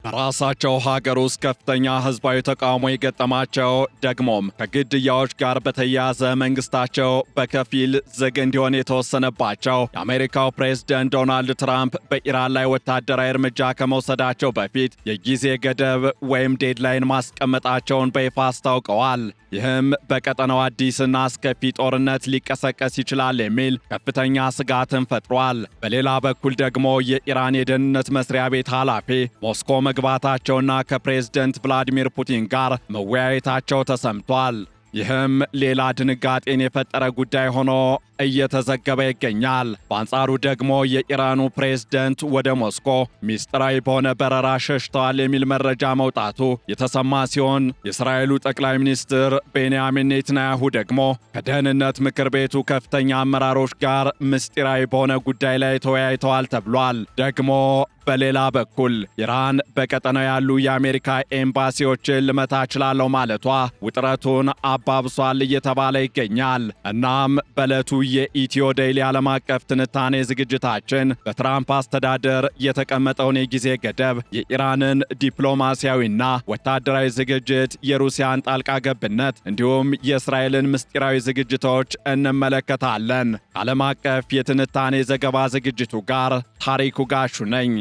ራሳቸው ሀገር ውስጥ ከፍተኛ ህዝባዊ ተቃውሞ የገጠማቸው ደግሞም ከግድያዎች ጋር በተያያዘ መንግስታቸው በከፊል ዝግ እንዲሆን የተወሰነባቸው የአሜሪካው ፕሬዝዳንት ዶናልድ ትራምፕ በኢራን ላይ ወታደራዊ እርምጃ ከመውሰዳቸው በፊት የጊዜ ገደብ ወይም ዴድላይን ማስቀመጣቸውን በይፋ አስታውቀዋል። ይህም በቀጠናው አዲስና አስከፊ ጦርነት ሊቀሰቀስ ይችላል የሚል ከፍተኛ ስጋትን ፈጥሯል። በሌላ በኩል ደግሞ የኢራን የደህንነት መስሪያ ቤት ኃላፊ ሞስኮ መግባታቸውና ከፕሬዝዳንት ቭላዲሚር ፑቲን ጋር መወያየታቸው ተሰምቷል። ይህም ሌላ ድንጋጤን የፈጠረ ጉዳይ ሆኖ እየተዘገበ ይገኛል። በአንጻሩ ደግሞ የኢራኑ ፕሬዝዳንት ወደ ሞስኮ ሚስጥራዊ በሆነ በረራ ሸሽተዋል የሚል መረጃ መውጣቱ የተሰማ ሲሆን የእስራኤሉ ጠቅላይ ሚኒስትር ቤንያሚን ኔትንያሁ ደግሞ ከደህንነት ምክር ቤቱ ከፍተኛ አመራሮች ጋር ምስጢራዊ በሆነ ጉዳይ ላይ ተወያይተዋል ተብሏል። ደግሞ በሌላ በኩል ኢራን በቀጠናው ያሉ የአሜሪካ ኤምባሲዎችን ልመታ እችላለሁ ማለቷ ውጥረቱን አባብሷል እየተባለ ይገኛል። እናም በዕለቱ የኢትዮ ዴይሊ ዓለም አቀፍ ትንታኔ ዝግጅታችን በትራምፕ አስተዳደር የተቀመጠውን የጊዜ ገደብ፣ የኢራንን ዲፕሎማሲያዊና ወታደራዊ ዝግጅት፣ የሩሲያን ጣልቃ ገብነት እንዲሁም የእስራኤልን ምስጢራዊ ዝግጅቶች እንመለከታለን። ዓለም አቀፍ የትንታኔ ዘገባ ዝግጅቱ ጋር ታሪኩ ጋሹ ነኝ።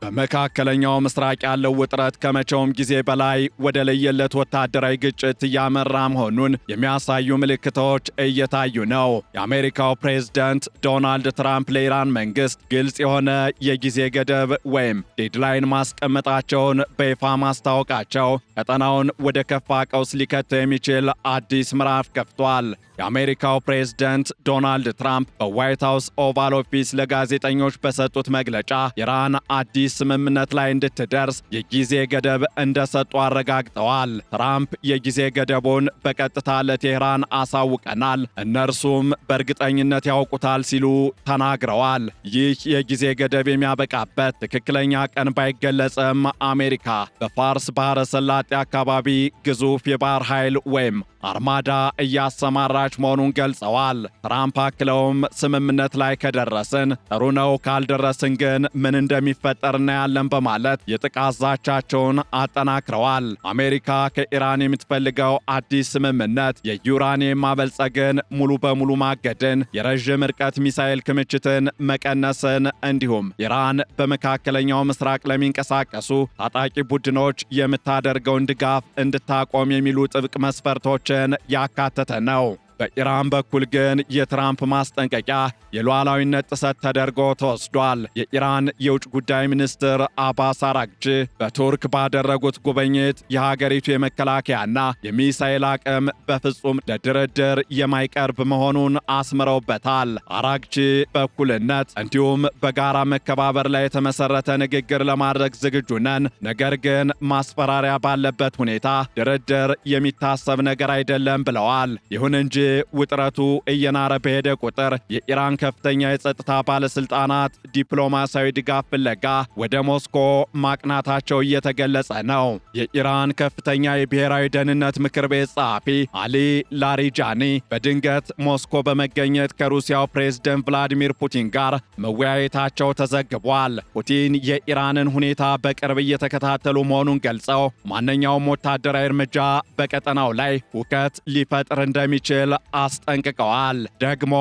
በመካከለኛው ምስራቅ ያለው ውጥረት ከመቼውም ጊዜ በላይ ወደ ለየለት ወታደራዊ ግጭት እያመራ መሆኑን የሚያሳዩ ምልክቶች እየታዩ ነው። የአሜሪካው ፕሬዝዳንት ዶናልድ ትራምፕ ለኢራን መንግስት ግልጽ የሆነ የጊዜ ገደብ ወይም ዴድላይን ማስቀመጣቸውን በይፋ ማስታወቃቸው ቀጠናውን ወደ ከፋ ቀውስ ሊከተው የሚችል አዲስ ምዕራፍ ከፍቷል። የአሜሪካው ፕሬዝዳንት ዶናልድ ትራምፕ በዋይት ሃውስ ኦቫል ኦፊስ ለጋዜጠኞች በሰጡት መግለጫ ኢራን አዲስ ስምምነት ላይ እንድትደርስ የጊዜ ገደብ እንደሰጡ አረጋግጠዋል። ትራምፕ የጊዜ ገደቡን በቀጥታ ለቴህራን አሳውቀናል፣ እነርሱም በእርግጠኝነት ያውቁታል ሲሉ ተናግረዋል። ይህ የጊዜ ገደብ የሚያበቃበት ትክክለኛ ቀን ባይገለጽም አሜሪካ በፋርስ ባህረ ሰላጤ አካባቢ ግዙፍ የባህር ኃይል ወይም አርማዳ እያሰማራች መሆኑን ገልጸዋል። ትራምፕ አክለውም ስምምነት ላይ ከደረስን ጥሩ ነው፣ ካልደረስን ግን ምን እንደሚፈጠር እናያለን በማለት የጥቃት ዛቻቸውን አጠናክረዋል። አሜሪካ ከኢራን የምትፈልገው አዲስ ስምምነት የዩራኒየም ማበልጸግን ሙሉ በሙሉ ማገድን፣ የረዥም ርቀት ሚሳኤል ክምችትን መቀነስን እንዲሁም ኢራን በመካከለኛው ምስራቅ ለሚንቀሳቀሱ ታጣቂ ቡድኖች የምታደርገውን ድጋፍ እንድታቆም የሚሉ ጥብቅ መስፈርቶችን ያካተተ ነው። በኢራን በኩል ግን የትራምፕ ማስጠንቀቂያ የሉዓላዊነት ጥሰት ተደርጎ ተወስዷል። የኢራን የውጭ ጉዳይ ሚኒስትር አባስ አራግቺ በቱርክ ባደረጉት ጉብኝት የሀገሪቱ የመከላከያና የሚሳኤል አቅም በፍጹም ለድርድር የማይቀርብ መሆኑን አስምረውበታል። አራግቺ በእኩልነት እንዲሁም በጋራ መከባበር ላይ የተመሰረተ ንግግር ለማድረግ ዝግጁ ነን፣ ነገር ግን ማስፈራሪያ ባለበት ሁኔታ ድርድር የሚታሰብ ነገር አይደለም ብለዋል። ይሁን እንጂ ውጥረቱ እየናረ በሄደ ቁጥር የኢራን ከፍተኛ የጸጥታ ባለስልጣናት ዲፕሎማሲያዊ ድጋፍ ፍለጋ ወደ ሞስኮ ማቅናታቸው እየተገለጸ ነው። የኢራን ከፍተኛ የብሔራዊ ደህንነት ምክር ቤት ጸሐፊ አሊ ላሪጃኒ በድንገት ሞስኮ በመገኘት ከሩሲያው ፕሬዝዳንት ቭላዲሚር ፑቲን ጋር መወያየታቸው ተዘግቧል። ፑቲን የኢራንን ሁኔታ በቅርብ እየተከታተሉ መሆኑን ገልጸው ማንኛውም ወታደራዊ እርምጃ በቀጠናው ላይ ሁከት ሊፈጥር እንደሚችል አስጠንቅቀዋል። ደግሞ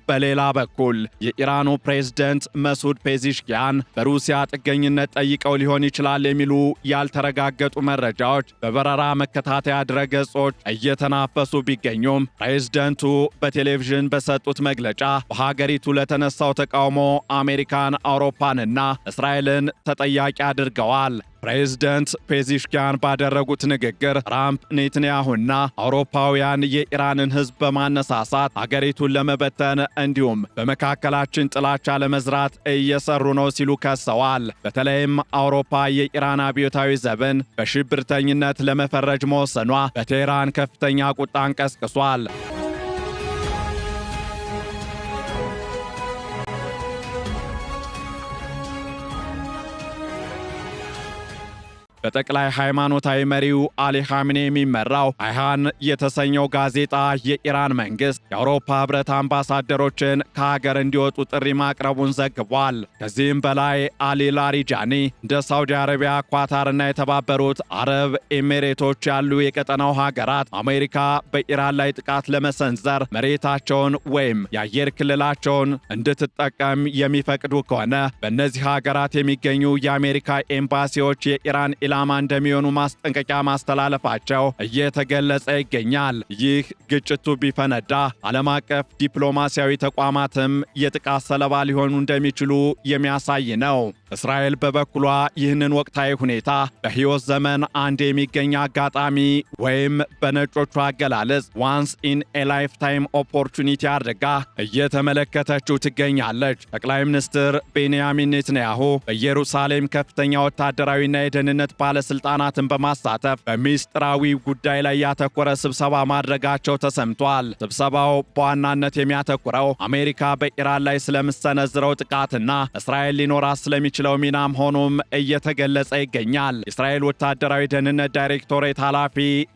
በሌላ በኩል የኢራኑ ፕሬዝዳንት መሱድ ፔዚሽኪያን በሩሲያ ጥገኝነት ጠይቀው ሊሆን ይችላል የሚሉ ያልተረጋገጡ መረጃዎች በበረራ መከታተያ ድረገጾች እየተናፈሱ ቢገኙም ፕሬዝዳንቱ በቴሌቪዥን በሰጡት መግለጫ በሀገሪቱ ለተነሳው ተቃውሞ አሜሪካን፣ አውሮፓንና እስራኤልን ተጠያቂ አድርገዋል። ፕሬዝዳንት ፔዚሽኪያን ባደረጉት ንግግር ትራምፕ ኔትንያሁና አውሮፓውያን የኢራንን ሕዝብ በማነሳሳት አገሪቱን ለመበተን እንዲሁም በመካከላችን ጥላቻ ለመዝራት እየሰሩ ነው ሲሉ ከሰዋል። በተለይም አውሮፓ የኢራን አብዮታዊ ዘብን በሽብርተኝነት ለመፈረጅ መወሰኗ በቴህራን ከፍተኛ ቁጣን ቀስቅሷል። በጠቅላይ ሃይማኖታዊ መሪው አሊ ኻሜኒ የሚመራው አይሃን የተሰኘው ጋዜጣ የኢራን መንግስት የአውሮፓ ህብረት አምባሳደሮችን ከሀገር እንዲወጡ ጥሪ ማቅረቡን ዘግቧል። ከዚህም በላይ አሊ ላሪጃኒ እንደ ሳውዲ አረቢያ፣ ኳታርና የተባበሩት አረብ ኤሚሬቶች ያሉ የቀጠናው ሀገራት አሜሪካ በኢራን ላይ ጥቃት ለመሰንዘር መሬታቸውን ወይም የአየር ክልላቸውን እንድትጠቀም የሚፈቅዱ ከሆነ በእነዚህ ሀገራት የሚገኙ የአሜሪካ ኤምባሲዎች የኢራን ኢላማ እንደሚሆኑ ማስጠንቀቂያ ማስተላለፋቸው እየተገለጸ ይገኛል። ይህ ግጭቱ ቢፈነዳ ዓለም አቀፍ ዲፕሎማሲያዊ ተቋማትም የጥቃት ሰለባ ሊሆኑ እንደሚችሉ የሚያሳይ ነው። እስራኤል በበኩሏ ይህንን ወቅታዊ ሁኔታ በሕይወት ዘመን አንድ የሚገኝ አጋጣሚ ወይም በነጮቹ አገላለጽ ዋንስ ኢን ኤ ላይፍ ታይም ኦፖርቹኒቲ አድርጋ እየተመለከተችው ትገኛለች። ጠቅላይ ሚኒስትር ቤንያሚን ኔትንያሁ በኢየሩሳሌም ከፍተኛ ወታደራዊና የደህንነት ባለስልጣናትን በማሳተፍ በሚስጥራዊ ጉዳይ ላይ ያተኮረ ስብሰባ ማድረጋቸው ተሰምቷል። ስብሰባው በዋናነት የሚያተኩረው አሜሪካ በኢራን ላይ ስለምሰነዝረው ጥቃትና እስራኤል ሊኖራት ስለሚችለው ሚናም ሆኖም እየተገለጸ ይገኛል። የእስራኤል ወታደራዊ ደህንነት ዳይሬክቶሬት ኃላፊ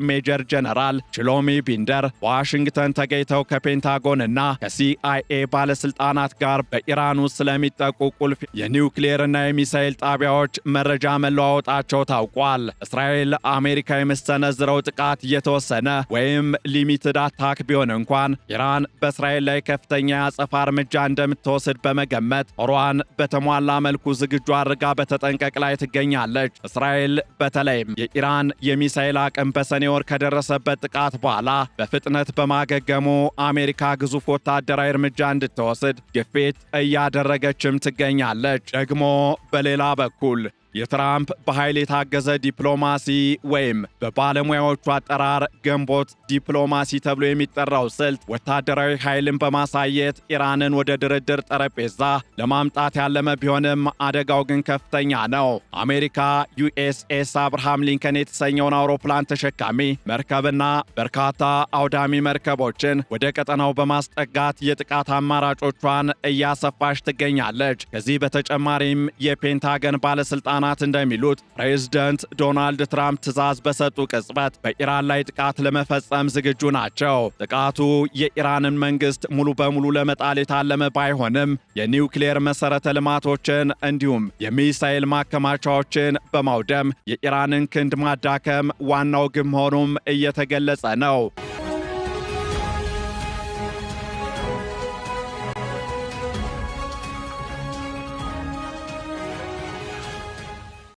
ሜጀር ጀነራል ሽሎሚ ቢንደር በዋሽንግተን ተገኝተው ከፔንታጎንና ከሲአይኤ ባለስልጣናት ጋር በኢራን ውስጥ ስለሚጠቁ ቁልፍ የኒውክሌርና የሚሳኤል ጣቢያዎች መረጃ መለዋወጣቸው ታውቋል። እስራኤል አሜሪካ የምትሰነዝረው ጥቃት የተወሰነ ወይም ሊሚትድ አታክ ቢሆን እንኳን ኢራን በእስራኤል ላይ ከፍተኛ የአጸፋ እርምጃ እንደምትወስድ በመገመት ጦሯን በተሟላ መልኩ ዝግጁ አድርጋ በተጠንቀቅ ላይ ትገኛለች። እስራኤል በተለይም የኢራን የሚሳኤል አቅም በሰኔ ወር ከደረሰበት ጥቃት በኋላ በፍጥነት በማገገሙ አሜሪካ ግዙፍ ወታደራዊ እርምጃ እንድትወስድ ግፊት እያደረገችም ትገኛለች። ደግሞ በሌላ በኩል የትራምፕ በኃይል የታገዘ ዲፕሎማሲ ወይም በባለሙያዎቹ አጠራር ገንቦት ዲፕሎማሲ ተብሎ የሚጠራው ስልት ወታደራዊ ኃይልን በማሳየት ኢራንን ወደ ድርድር ጠረጴዛ ለማምጣት ያለመ ቢሆንም አደጋው ግን ከፍተኛ ነው። አሜሪካ ዩኤስኤስ አብርሃም ሊንከን የተሰኘውን አውሮፕላን ተሸካሚ መርከብና በርካታ አውዳሚ መርከቦችን ወደ ቀጠናው በማስጠጋት የጥቃት አማራጮቿን እያሰፋች ትገኛለች። ከዚህ በተጨማሪም የፔንታገን ባለስልጣናት እንደሚሉት ፕሬዝደንት ዶናልድ ትራምፕ ትዕዛዝ በሰጡ ቅጽበት በኢራን ላይ ጥቃት ለመፈጸም ዝግጁ ናቸው። ጥቃቱ የኢራንን መንግስት ሙሉ በሙሉ ለመጣል የታለመ ባይሆንም የኒውክሌር መሰረተ ልማቶችን እንዲሁም የሚሳኤል ማከማቻዎችን በማውደም የኢራንን ክንድ ማዳከም ዋናው ግብ መሆኑም እየተገለጸ ነው።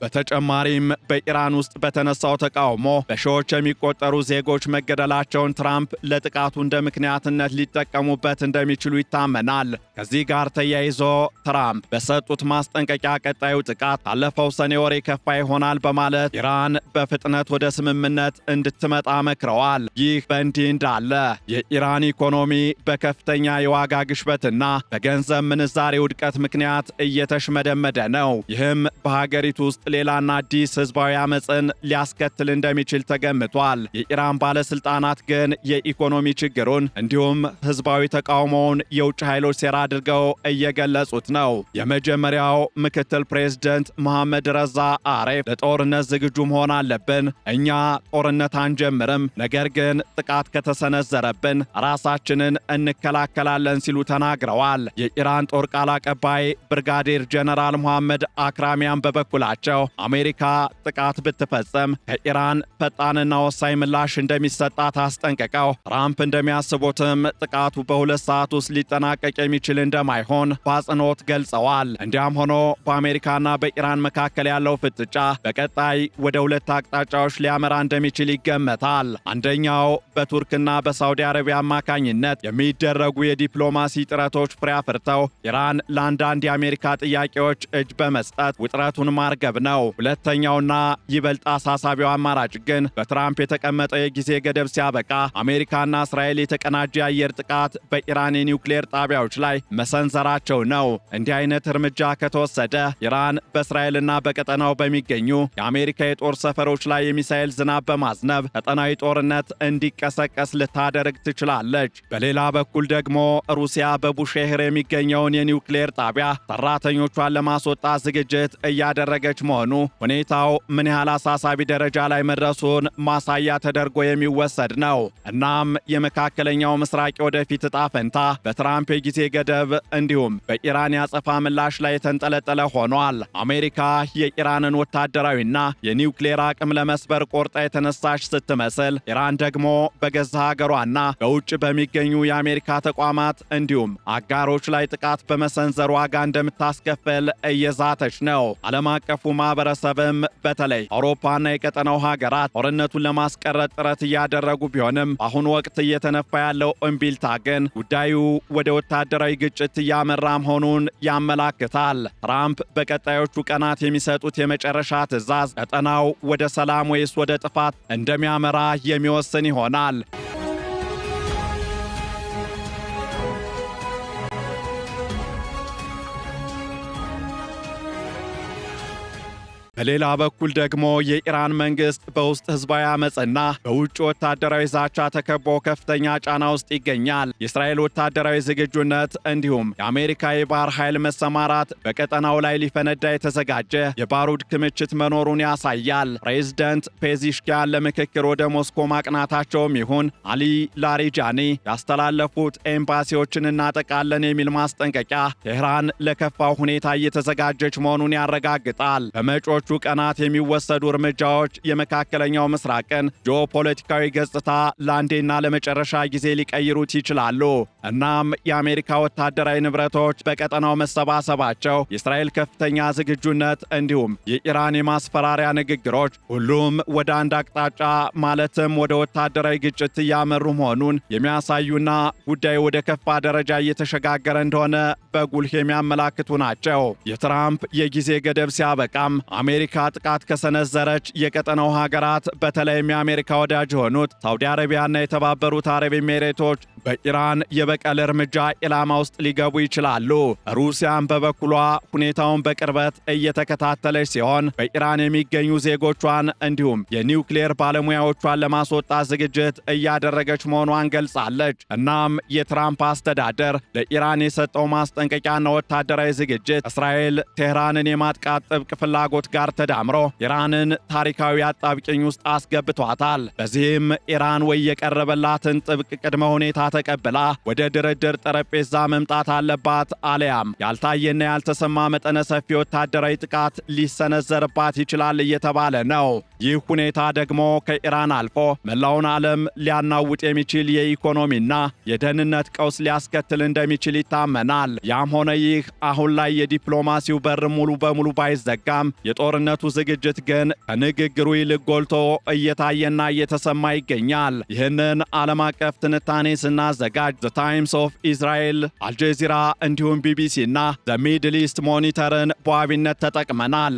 በተጨማሪም በኢራን ውስጥ በተነሳው ተቃውሞ በሺዎች የሚቆጠሩ ዜጎች መገደላቸውን ትራምፕ ለጥቃቱ እንደ ምክንያትነት ሊጠቀሙበት እንደሚችሉ ይታመናል። ከዚህ ጋር ተያይዞ ትራምፕ በሰጡት ማስጠንቀቂያ ቀጣዩ ጥቃት ካለፈው ሰኔ ወር የከፋ ይሆናል በማለት ኢራን በፍጥነት ወደ ስምምነት እንድትመጣ መክረዋል። ይህ በእንዲህ እንዳለ የኢራን ኢኮኖሚ በከፍተኛ የዋጋ ግሽበትና በገንዘብ ምንዛሬ ውድቀት ምክንያት እየተሽመደመደ ነው። ይህም በሀገሪቱ ውስጥ ሌላና አዲስ ህዝባዊ አመፅን ሊያስከትል እንደሚችል ተገምቷል። የኢራን ባለስልጣናት ግን የኢኮኖሚ ችግሩን እንዲሁም ህዝባዊ ተቃውሞውን የውጭ ኃይሎች ሴራ አድርገው እየገለጹት ነው። የመጀመሪያው ምክትል ፕሬዝደንት መሐመድ ረዛ አሬፍ ለጦርነት ዝግጁ መሆን አለብን፣ እኛ ጦርነት አንጀምርም፣ ነገር ግን ጥቃት ከተሰነዘረብን ራሳችንን እንከላከላለን ሲሉ ተናግረዋል። የኢራን ጦር ቃል አቀባይ ብርጋዴር ጀነራል መሐመድ አክራሚያን በበኩላቸው አሜሪካ ጥቃት ብትፈጽም ከኢራን ፈጣንና ወሳኝ ምላሽ እንደሚሰጣት አስጠንቅቀው ትራምፕ እንደሚያስቡትም ጥቃቱ በ2 ሰዓት ውስጥ ሊጠናቀቅ የሚችል እንደማይሆን በአጽንኦት ገልጸዋል። እንዲያም ሆኖ በአሜሪካና በኢራን መካከል ያለው ፍጥጫ በቀጣይ ወደ 2 አቅጣጫዎች ሊያመራ እንደሚችል ይገመታል። አንደኛው በቱርክና በሳውዲ አረቢያ አማካኝነት የሚደረጉ የዲፕሎማሲ ጥረቶች ፍሬ አፍርተው ኢራን ለአንዳንድ የአሜሪካ ጥያቄዎች እጅ በመስጠት ውጥረቱን ማርገብ ነው። ሁለተኛውና ይበልጥ አሳሳቢው አማራጭ ግን በትራምፕ የተቀመጠው የጊዜ ገደብ ሲያበቃ አሜሪካና እስራኤል የተቀናጀ የአየር ጥቃት በኢራን የኒውክሌር ጣቢያዎች ላይ መሰንዘራቸው ነው። እንዲህ አይነት እርምጃ ከተወሰደ ኢራን በእስራኤልና በቀጠናው በሚገኙ የአሜሪካ የጦር ሰፈሮች ላይ የሚሳኤል ዝናብ በማዝነብ ቀጠናዊ ጦርነት እንዲቀሰቀስ ልታደርግ ትችላለች። በሌላ በኩል ደግሞ ሩሲያ በቡሼህር የሚገኘውን የኒውክሌር ጣቢያ ሰራተኞቿን ለማስወጣት ዝግጅት እያደረገች መሆኑን መሆኑ ሁኔታው ምን ያህል አሳሳቢ ደረጃ ላይ መድረሱን ማሳያ ተደርጎ የሚወሰድ ነው። እናም የመካከለኛው ምስራቅ ወደፊት ዕጣ ፈንታ በትራምፕ የጊዜ ገደብ እንዲሁም በኢራን ያጸፋ ምላሽ ላይ የተንጠለጠለ ሆኗል። አሜሪካ የኢራንን ወታደራዊና የኒውክሌር አቅም ለመስበር ቆርጣ የተነሳች ስትመስል፣ ኢራን ደግሞ በገዛ ሀገሯና በውጭ በሚገኙ የአሜሪካ ተቋማት እንዲሁም አጋሮች ላይ ጥቃት በመሰንዘር ዋጋ እንደምታስከፍል እየዛተች ነው። ዓለም አቀፉ ማህበረሰብም በተለይ አውሮፓና የቀጠናው ሀገራት ጦርነቱን ለማስቀረት ጥረት እያደረጉ ቢሆንም በአሁኑ ወቅት እየተነፋ ያለው እምቢልታ ግን ጉዳዩ ወደ ወታደራዊ ግጭት እያመራ መሆኑን ያመላክታል። ትራምፕ በቀጣዮቹ ቀናት የሚሰጡት የመጨረሻ ትዕዛዝ ቀጠናው ወደ ሰላም ወይስ ወደ ጥፋት እንደሚያመራ የሚወስን ይሆናል። በሌላ በኩል ደግሞ የኢራን መንግስት በውስጥ ህዝባዊ አመፅና በውጭ ወታደራዊ ዛቻ ተከቦ ከፍተኛ ጫና ውስጥ ይገኛል። የእስራኤል ወታደራዊ ዝግጁነት እንዲሁም የአሜሪካ የባህር ኃይል መሰማራት በቀጠናው ላይ ሊፈነዳ የተዘጋጀ የባሩድ ክምችት መኖሩን ያሳያል። ፕሬዝደንት ፔዚሽኪያን ለምክክር ወደ ሞስኮ ማቅናታቸውም ይሁን አሊ ላሪጃኒ ያስተላለፉት ኤምባሲዎችን እናጠቃለን የሚል ማስጠንቀቂያ ቴህራን ለከፋው ሁኔታ እየተዘጋጀች መሆኑን ያረጋግጣል። በመጪዎቹ ቀናት የሚወሰዱ እርምጃዎች የመካከለኛው ምስራቅን ጂኦፖለቲካዊ ገጽታ ለአንዴና ለመጨረሻ ጊዜ ሊቀይሩት ይችላሉ። እናም የአሜሪካ ወታደራዊ ንብረቶች በቀጠናው መሰባሰባቸው፣ የእስራኤል ከፍተኛ ዝግጁነት እንዲሁም የኢራን የማስፈራሪያ ንግግሮች ሁሉም ወደ አንድ አቅጣጫ ማለትም ወደ ወታደራዊ ግጭት እያመሩ መሆኑን የሚያሳዩና ጉዳዩ ወደ ከፋ ደረጃ እየተሸጋገረ እንደሆነ በጉልህ የሚያመላክቱ ናቸው። የትራምፕ የጊዜ ገደብ ሲያበቃም አሜሪካ ጥቃት ከሰነዘረች የቀጠናው ሀገራት በተለይም የአሜሪካ ወዳጅ የሆኑት ሳውዲ አረቢያና የተባበሩት አረብ ኤሚሬቶች በኢራን የበቀል እርምጃ ኢላማ ውስጥ ሊገቡ ይችላሉ። ሩሲያን በበኩሏ ሁኔታውን በቅርበት እየተከታተለች ሲሆን በኢራን የሚገኙ ዜጎቿን እንዲሁም የኒውክሌር ባለሙያዎቿን ለማስወጣት ዝግጅት እያደረገች መሆኗን ገልጻለች። እናም የትራምፕ አስተዳደር ለኢራን የሰጠው ማስጠንቀቂያና ወታደራዊ ዝግጅት እስራኤል ቴህራንን የማጥቃት ጥብቅ ፍላጎት ጋር ተዳምሮ ኢራንን ታሪካዊ አጣብቂኝ ውስጥ አስገብቷታል። በዚህም ኢራን ወይ የቀረበላትን ጥብቅ ቅድመ ሁኔታ ተቀብላ ወደ ድርድር ጠረጴዛ መምጣት አለባት፣ አለያም ያልታየና ያልተሰማ መጠነ ሰፊ ወታደራዊ ጥቃት ሊሰነዘርባት ይችላል እየተባለ ነው። ይህ ሁኔታ ደግሞ ከኢራን አልፎ መላውን ዓለም ሊያናውጥ የሚችል የኢኮኖሚና የደህንነት ቀውስ ሊያስከትል እንደሚችል ይታመናል። ያም ሆነ ይህ አሁን ላይ የዲፕሎማሲው በር ሙሉ በሙሉ ባይዘጋም የጦርነቱ ዝግጅት ግን ከንግግሩ ይልቅ ጎልቶ እየታየና እየተሰማ ይገኛል። ይህንን ዓለም አቀፍ ትንታኔ ስናዘጋጅ ዘ ታይምስ ኦፍ ኢዝራኤል፣ አልጀዚራ እንዲሁም ቢቢሲ እና ዘ ሚድል ኢስት ሞኒተርን በዋቢነት ተጠቅመናል።